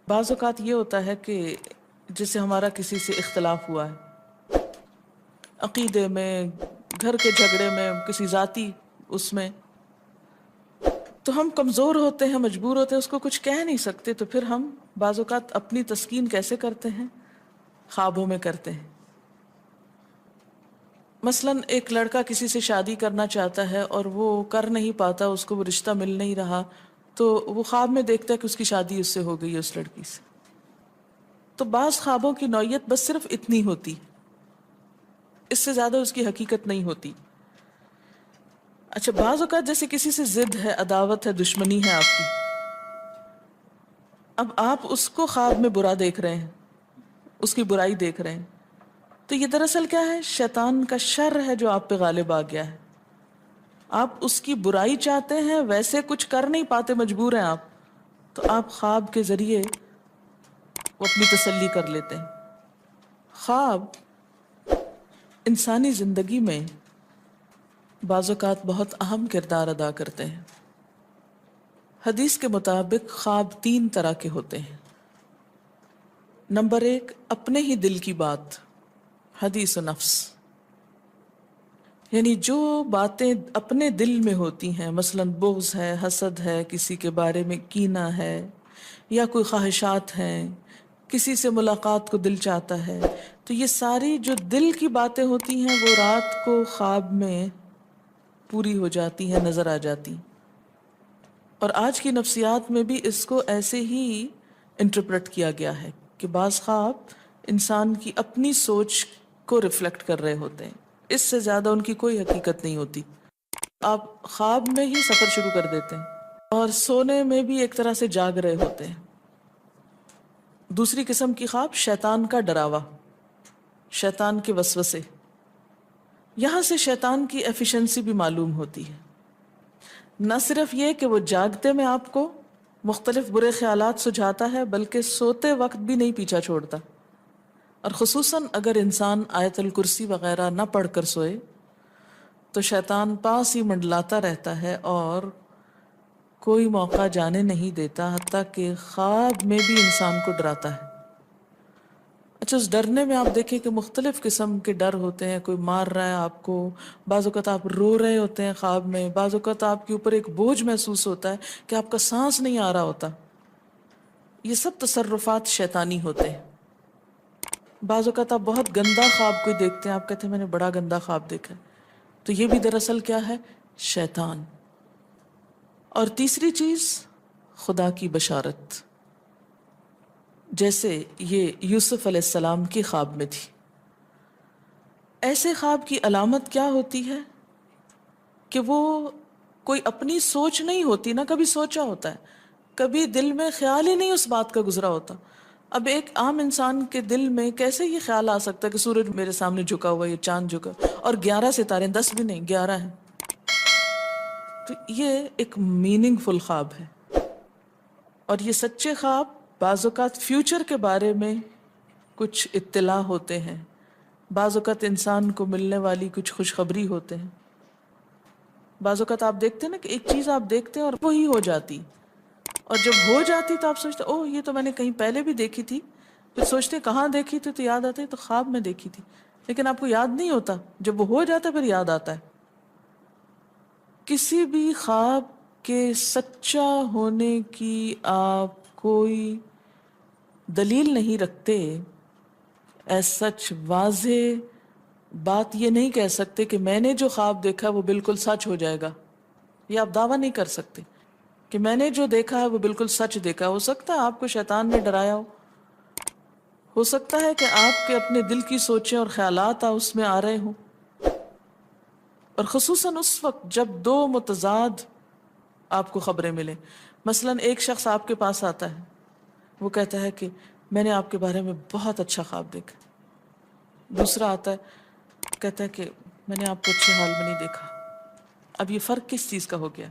بعض اوقات یہ ہوتا ہے کہ جیسے ہمارا کسی سے اختلاف ہوا ہے، عقیدے میں، گھر کے جھگڑے میں، کسی ذاتی اس میں، تو ہم کمزور ہوتے ہیں، مجبور ہوتے ہیں، اس کو کچھ کہہ نہیں سکتے، تو پھر ہم بعض اوقات اپنی تسکین کیسے کرتے ہیں؟ خوابوں میں کرتے ہیں۔ مثلاً ایک لڑکا کسی سے شادی کرنا چاہتا ہے اور وہ کر نہیں پاتا، اس کو وہ رشتہ مل نہیں رہا، تو وہ خواب میں دیکھتا ہے کہ اس کی شادی اس سے ہو گئی ہے، اس لڑکی سے۔ تو بعض خوابوں کی نوعیت بس صرف اتنی ہوتی، اس سے زیادہ اس کی حقیقت نہیں ہوتی۔ اچھا، بعض اوقات جیسے کسی سے ضد ہے، عداوت ہے، دشمنی ہے آپ کی، اب آپ اس کو خواب میں برا دیکھ رہے ہیں، اس کی برائی دیکھ رہے ہیں، تو یہ دراصل کیا ہے؟ شیطان کا شر ہے جو آپ پہ غالب آ گیا ہے۔ آپ اس کی برائی چاہتے ہیں، ویسے کچھ کر نہیں پاتے، مجبور ہیں آپ، تو آپ خواب کے ذریعے وہ اپنی تسلی کر لیتے ہیں۔ خواب انسانی زندگی میں بعض اوقات بہت اہم کردار ادا کرتے ہیں۔ حدیث کے مطابق خواب 3 طرح کے ہوتے ہیں۔ نمبر 1، اپنے ہی دل کی بات، حدیث و نفس، یعنی جو باتیں اپنے دل میں ہوتی ہیں، مثلا بغض ہے، حسد ہے، کسی کے بارے میں کینہ ہے، یا کوئی خواہشات ہیں، کسی سے ملاقات کو دل چاہتا ہے، تو یہ ساری جو دل کی باتیں ہوتی ہیں وہ رات کو خواب میں پوری ہو جاتی ہیں، نظر آ جاتی ہیں۔ اور آج کی نفسیات میں بھی اس کو ایسے ہی انٹرپریٹ کیا گیا ہے کہ بعض خواب انسان کی اپنی سوچ کو ریفلیکٹ کر رہے ہوتے ہیں، اس سے زیادہ ان کی کوئی حقیقت نہیں ہوتی۔ آپ خواب میں ہی سفر شروع کر دیتے ہیں اور سونے میں بھی ایک طرح سے جاگ رہے ہوتے ہیں۔ دوسری قسم کی خواب شیطان کا ڈراوا، شیطان کے وسوسے، یہاں سے شیطان کی ایفیشنسی بھی معلوم ہوتی ہے۔ نہ صرف یہ کہ وہ جاگتے میں آپ کو مختلف برے خیالات سجھاتا ہے، بلکہ سوتے وقت بھی نہیں پیچھا چھوڑتا، اور خصوصاً اگر انسان آیت الکرسی وغیرہ نہ پڑھ کر سوئے تو شیطان پاس ہی منڈلاتا رہتا ہے اور کوئی موقع جانے نہیں دیتا، حتیٰ کہ خواب میں بھی انسان کو ڈراتا ہے۔ اچھا، اس ڈرنے میں آپ دیکھیں کہ مختلف قسم کے ڈر ہوتے ہیں، کوئی مار رہا ہے آپ کو، بعض اوقات آپ رو رہے ہوتے ہیں خواب میں، بعض اوقات آپ کے اوپر ایک بوجھ محسوس ہوتا ہے کہ آپ کا سانس نہیں آ رہا ہوتا۔ یہ سب تصرفات شیطانی ہوتے ہیں۔ بعض اوقات آپ بہت گندا خواب کوئی دیکھتے ہیں، آپ کہتے ہیں میں نے بڑا گندا خواب دیکھا ہے، تو یہ بھی دراصل کیا ہے؟ شیطان۔ اور تیسری چیز خدا کی بشارت، جیسے یہ یوسف علیہ السلام کی خواب میں تھی۔ ایسے خواب کی علامت کیا ہوتی ہے کہ وہ کوئی اپنی سوچ نہیں ہوتی، نہ کبھی سوچا ہوتا ہے، کبھی دل میں خیال ہی نہیں اس بات کا گزرا ہوتا۔ اب ایک عام انسان کے دل میں کیسے یہ خیال آ سکتا ہے کہ سورج میرے سامنے جھکا ہوا ہے، یہ چاند جھکا، اور 11 ستارے، 10 بھی نہیں، 11 ہیں۔ تو یہ ایک میننگ فل خواب ہے، اور یہ سچے خواب بعض اوقات فیوچر کے بارے میں کچھ اطلاع ہوتے ہیں، بعض اوقات انسان کو ملنے والی کچھ خوشخبری ہوتے ہیں۔ بعض اوقات آپ دیکھتے ہیں نا کہ ایک چیز آپ دیکھتے ہیں اور وہی ہو جاتی، اور جب ہو جاتی تو آپ سوچتے اوہ یہ تو میں نے کہیں پہلے بھی دیکھی تھی، پھر سوچتے کہاں دیکھی تھی، تو یاد آتا ہے تو خواب میں دیکھی تھی، لیکن آپ کو یاد نہیں ہوتا، جب وہ ہو جاتا ہے پھر یاد آتا ہے۔ کسی بھی خواب کے سچا ہونے کی آپ کوئی دلیل نہیں رکھتے، ایز سچ واضح بات یہ نہیں کہہ سکتے کہ میں نے جو خواب دیکھا وہ بالکل سچ ہو جائے گا، یہ آپ دعویٰ نہیں کر سکتے کہ میں نے جو دیکھا ہے وہ بالکل سچ دیکھا۔ ہو سکتا ہے آپ کو شیطان نے ڈرایا ہو سکتا ہے کہ آپ کے اپنے دل کی سوچیں اور خیالات اس میں آ رہے ہوں، اور خصوصاً اس وقت جب دو متضاد آپ کو خبریں ملیں۔ مثلاً ایک شخص آپ کے پاس آتا ہے، وہ کہتا ہے کہ میں نے آپ کے بارے میں بہت اچھا خواب دیکھا۔ دوسرا آتا ہے، کہتا ہے کہ میں نے آپ کو اچھے حال میں نہیں دیکھا۔ اب یہ فرق کس چیز کا ہو گیا؟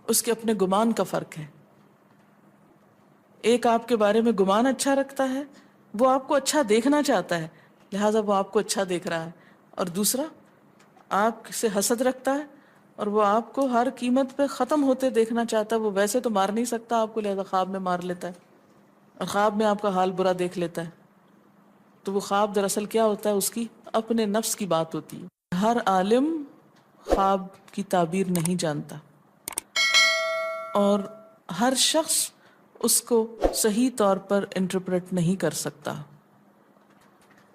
اس کے اپنے گمان کا فرق ہے۔ ایک آپ کے بارے میں گمان اچھا رکھتا ہے، وہ آپ کو اچھا دیکھنا چاہتا ہے، لہٰذا وہ آپ کو اچھا دیکھ رہا ہے، اور دوسرا آپ سے حسد رکھتا ہے اور وہ آپ کو ہر قیمت پہ ختم ہوتے دیکھنا چاہتا ہے، وہ ویسے تو مار نہیں سکتا آپ کو، لہٰذا خواب میں مار لیتا ہے۔ اور خواب میں آپ کا حال برا دیکھ لیتا ہے، تو وہ خواب دراصل کیا ہوتا ہے؟ اس کی اپنے نفس کی بات ہوتی ہے۔ ہر عالم خواب کی تعبیر نہیں جانتا، اور ہر شخص اس کو صحیح طور پر انٹرپریٹ نہیں کر سکتا،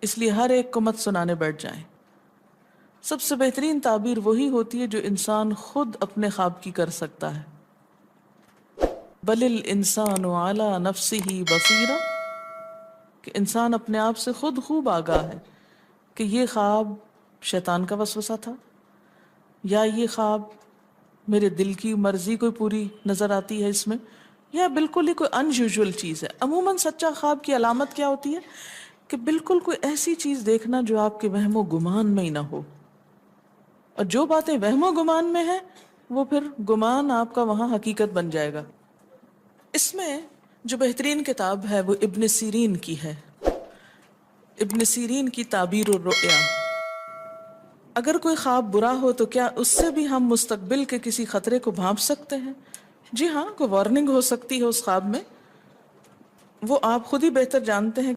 اس لیے ہر ایک کو مت سنانے بیٹھ جائیں۔ سب سے بہترین تعبیر وہی ہوتی ہے جو انسان خود اپنے خواب کی کر سکتا ہے۔ بل الانسان علی نفسہ بصیرہ، کہ انسان اپنے آپ سے خود خوب آگاہ ہے کہ یہ خواب شیطان کا وسوسہ تھا، یا یہ خواب میرے دل کی مرضی کوئی پوری نظر آتی ہے اس میں، یا بالکل ہی کوئی انیوژول چیز ہے۔ عموماً سچا خواب کی علامت کیا ہوتی ہے؟ کہ بالکل کوئی ایسی چیز دیکھنا جو آپ کے وہم و گمان میں ہی نہ ہو، اور جو باتیں وہم و گمان میں ہیں وہ پھر گمان آپ کا وہاں حقیقت بن جائے گا۔ اس میں جو بہترین کتاب ہے وہ ابن سیرین کی ہے، ابن سیرین کی تعبیر الرؤیا۔ اگر کوئی خواب برا ہو تو کیا اس سے بھی ہم مستقبل کے کسی خطرے کو بھانپ سکتے ہیں؟ جی ہاں، کوئی وارننگ ہو سکتی ہے اس خواب میں، وہ آپ خود ہی بہتر جانتے ہیں